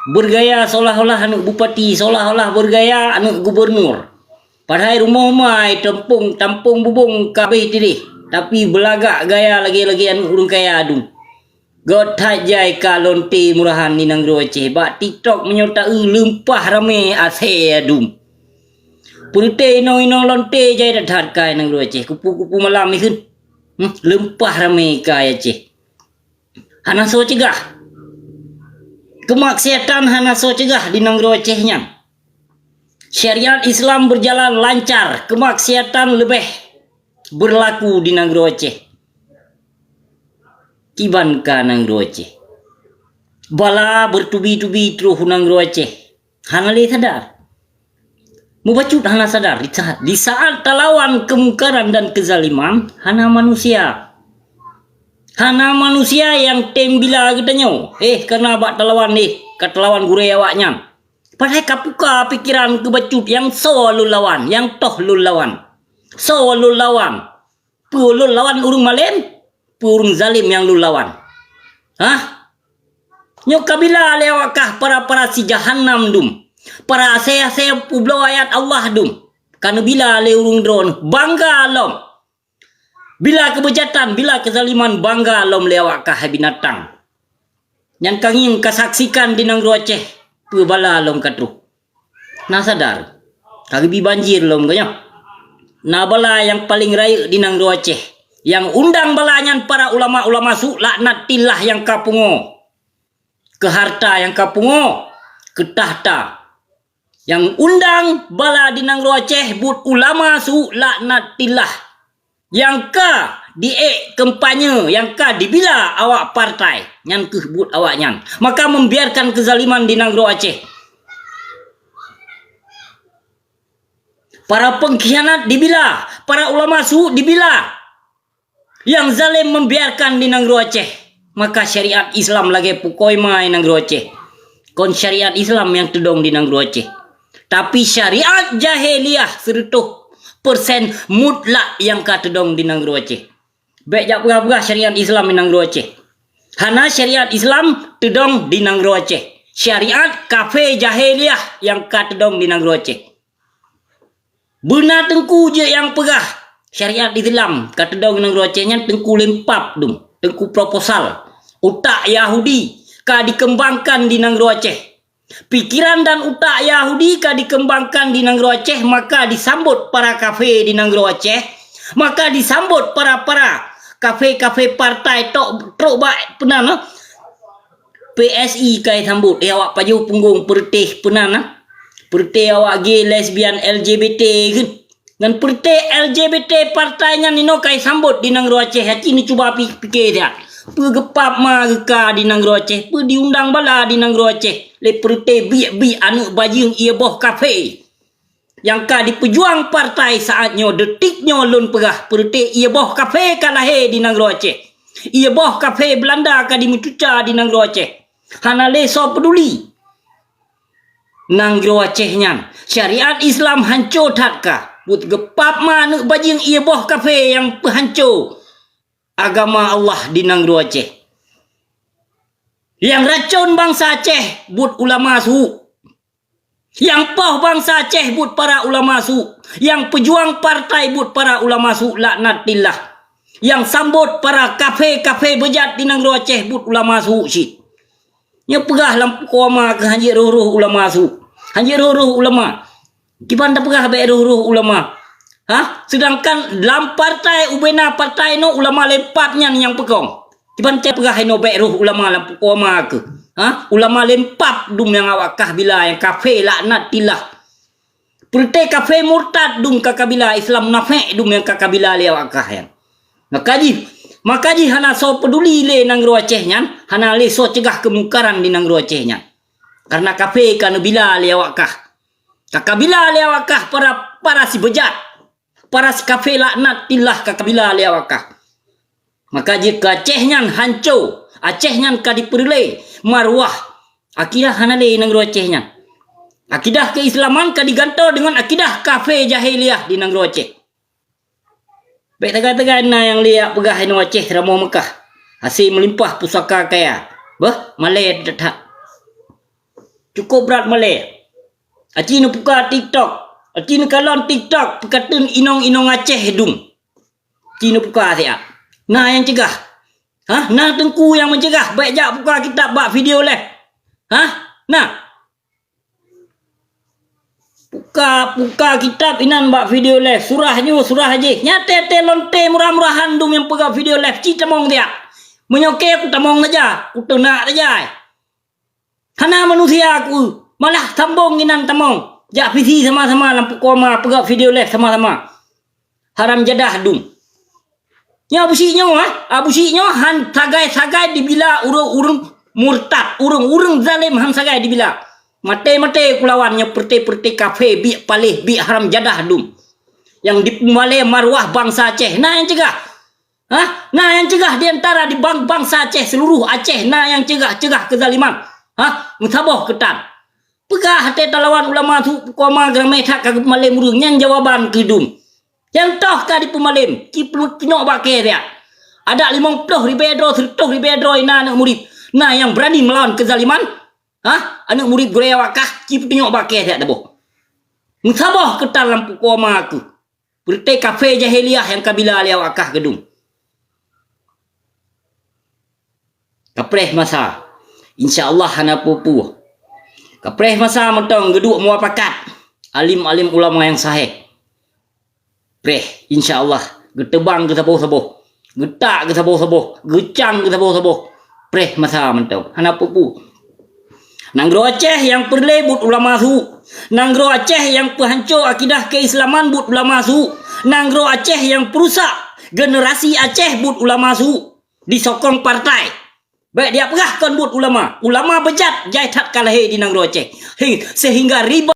Bergaya seolah-olah anak bupati, seolah-olah bergaya anak gubernur. Padahal rumah mai tampung bubung kabeh tiri. Tapi belagak gaya lagi-lagi anak urung kaya adung. God hajai ka lonte murahan ni nang Aceh. Bak TikTok menyota lempah rame ase adum. Purite ino lonte jai dadat kai nang Aceh. Kupu-kupu malam ni kan. Lempah rame kai Aceh. Hana so cegah. Kemaksiatan hana so cegah di nang Aceh nya. Syariat Islam berjalan lancar, kemaksiatan lebih berlaku di nang Aceh. Kiban ka nang Aceh. Bala bertubi-tubi terus nang Aceh. Hana le sadar. Mubacut hana sadar di saat talawan kemungkaran dan kezaliman hana manusia. Hana manusia yang tembila katanya. Karena bak talawan katalawan gure awaknya. Padahal kapuka pikiran kebacut yang so lu lawan, yang toh lu lawan. So lu lawan. Pu lu lawan urung malen, pu urung zalim yang lu lawan. Nyok kabila lewakah para si jahannam dum. Para saya publo ayat Allah dum. Karena bila le urung drone bangga lom. Bila kebejatan, bila kezaliman bangga lom lewakah binatang. Yang kanging kasaksikan di nang Aceh. Bala lom katru. Nah sadar. Kagibi banjir lom kanya. Nah bala yang paling raya di nang Aceh. Yang undang balanyan para ulama-ulama su laknat tilah yang kapungo. Ke harta yang kapungo. Ke tahta. Yang undang bala di nang Aceh but ulama su laknat tilah. Yang ka kampanye, yang ka dibila awak partai, yang kebut awaknya. Maka membiarkan kezaliman di nang Aceh. Para pengkhianat dibila, para ulama su dibila. Yang zalim membiarkan di nang Aceh. Maka syariat Islam lagi pukoi mai nang Aceh. Kon syariat Islam yang tedong di nang Aceh. Tapi syariat jahiliyah 100% mutlak yang katedong di nang Aceh. Baik jak pegah-pegah syariat Islam di nang Aceh. Hana syariat Islam tedong di nang Aceh. Syariat kafe jahiliyah yang katedong di nang Aceh. Benar tengku je yang pegah. Syariat Islam katedong di nang Aceh nya tengku lempap dum, tengku proposal. Utak Yahudi ka dikembangkan di nang Aceh. Pikiran dan utak Yahudi ka dikembangkan di nang Aceh, maka disambut para kafe di nang Aceh, maka disambut para kafe partai tok bak penan PSI kai sambut awak paju punggung pertih penan pertih awak gay lesbian LGBT kan dan pertih LGBT partainya nino kai sambut di nang Aceh. Hati ni cuba pikir dia pegepap ka di nang Aceh, diundang bala di nang Aceh. Le perte bi anu bajing ia boh kafe. Yang ka dipejuang partai saatnya detiknya lun pegah perte ia boh kafe kalahe di nang Aceh. Ia boh kafe Belanda ka dimucuca di nang Aceh. Hana le so peduli. Nang Aceh nya syariat Islam hancur tak ka. But gepap anu bajing ia boh kafe yang hancur agama Allah di nang Aceh. Yang racun bangsa Aceh but ulama su. Yang poh bangsa Aceh but para ulama su. Yang pejuang partai but para ulama su laknatillah. Yang sambut para kafe bejat di nang Aceh but ulama su syit. Nya pegah lampu koma ke hanjir roh ulama su. Hanjir roh ulama. Kiban dah pegah be roh ulama. Sedangkan dalam partai ubena partai no ulama lempapnya yang pekong. Kiban cai pegah no be roh ulama lampu koma ke. Ulama lempap dum yang awak kah bila yang kafe laknat tilah. Perte kafe murtad dum kakabila Islam nafek dum yang kakabila le awak kah yang. Makaji hana so peduli le nang Aceh nyan, hana le so cegah kemungkaran di nang Aceh nyan. Karena kafe kana bila le awak kah. Kakabila le awak kah para si bejat. Para si kafe laknat tilah kakabila le awak kah. Maka jika Aceh nyan hancur, Aceh nyan ka diperlei marwah. Akidah hana le nang Aceh nyan. Akidah keislaman ka diganto dengan akidah kafe jahiliyah di nang Aceh. Baik tegak-tegak na yang liak pegah ino Aceh Ramo Mekah. Hasil melimpah pusaka kaya. Malai detak. Cukup berat Malay. Acina buka TikTok. Acina kalon TikTok. Perkataan inong-inong Aceh dung. Cina buka siap. Nah yang cegah. Nah tengku yang mencegah. Baik jak buka kitab buat video leh. Nah. Buka kitab inan buat video live. Surah aja. Nyata lonte murah-murahan dum yang pegang video live. Ci tamong dia. Menyokek aku tamong saja. Aku nak saja. Hana manusia aku. Malah sambung inan tamong. Jak visi sama-sama lampu koma pegang video live sama-sama. Haram jadah dum. Nya businya businya han sagai dibila urang murtad, urang zalim han sagai dibila. Mate kulawannya perte kafe bi palih bi haram jadah dum. Yang dipumale marwah bangsa Aceh. Nah yang cegah. Nah yang cegah di antara di bangsa Aceh seluruh Aceh. Nah yang cegah kezaliman. Mutaboh ketan. Pegah hati talawan ulama tu koma gramai tak kagep malem urang yang jawaban kedum. Yang toh kadi pumalim ki pinok bake dia. Ada 50 ribu 100 ribu ina anak murid. Nah yang berani melawan kezaliman, anak murid Guraya Wakah ki pinok bake dia dabo. Musabah ketan lampu koma aku. Berite kafe jahiliyah yang kabila Alia Wakah gedung. Kapreh masa. Insyaallah hana pupu. Kapreh masa metong geduk muafakat. Alim-alim ulama yang sahih. Preh, insyaAllah. Getebang ke saboh-saboh. Getak ke saboh-saboh. Gecang ke saboh-saboh. Preh masa mentau. Hana pupu. Nanggro Aceh yang perlebut ulama su. Nanggro Aceh yang penghancur akidah keislaman but ulama su. Nanggro Aceh yang perusak generasi Aceh but ulama su. Disokong partai. Baik dia pegahkan but ulama. Ulama bejat jai tak kalah di Nanggro Aceh. Sehingga riba